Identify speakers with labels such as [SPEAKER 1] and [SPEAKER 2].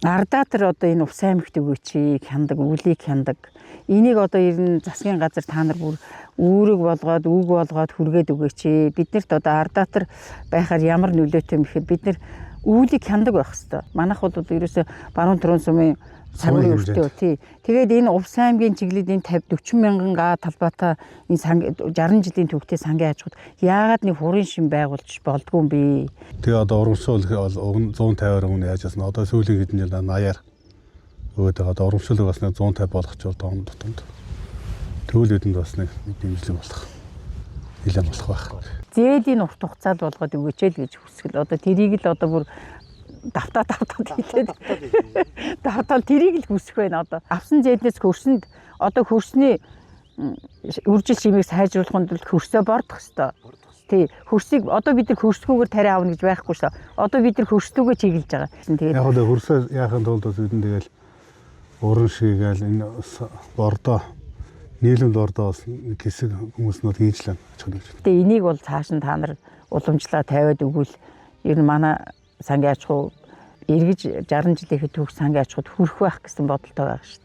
[SPEAKER 1] Ардатар одоо энэ Увс аймагт өгөөч хяндаг, үлийг хяндаг. Энийг одоо ер нь засгийн газар та нар бүр үүрэг болгоод, үг болгоод хүргээд өгөөч. Биднэрт одоо ардатар байхаар ямар нөлөөтэй юм гэхээр бид нар үлийг хяндаг байх хэвээр. Манайх бол ерөөсө баруун төрөн сумын цагийн өртөө тий. Тэгээд энэ Увс аймгийн чиглэлд энэ 50-40 мянган га талбайтай энэ 60 жилийн төвхтэй сангийн аж ахуйд яагаад нэг хурын шим байгуулж болдгүй юм бэ?
[SPEAKER 2] Тэгээ одоо урамшуулах бол 150-аар өмнө яаж ясна. Одоо сүүлийн хэдэн жил 80-аар өгөөд байгаа. Одоо урамшуулах бас нэг 150 болгоч бол тоон дотонд. Тэгвэл хэдэнд бас нэг дэмжлэг болох. Нэлээд болох байх.
[SPEAKER 1] Зээлийн урт хугацаанд болгоод өгөөч л гэж хүсгэл. Одоо тэрийг л одоо бүр давтаа хийлээд давтаа тэрийг л хүсэх байна одоо. Авсан зээднээс хөрсөнд одоо хөрсний үржил шимийг сайжруулахын тулд хөрсөө бордох ёстой. Тий, хөрсийг одоо бид нар хөрсгүйгээр тариа авна гэж байхгүй шүү. Одоо бид нар хөрсдөгөө чиглэж байгаа. Тэгээд
[SPEAKER 2] яг одоо хөрсөө яахын тулд бас бид нар тэгэл уран шигээл энэ бордоо нийлэмд бордоо бас хэсэг хүмүүснүүд хийж лээ.
[SPEAKER 1] Тэгээд энийг бол цааш нь та нар уламжлаа тавиад өгвөл ер нь манай сангийн аж ахуй эргэж 60 жилийн төвх сангийн аж ахуйд хүрэх байх гэсэн бодолтой байгаа шүү дээ.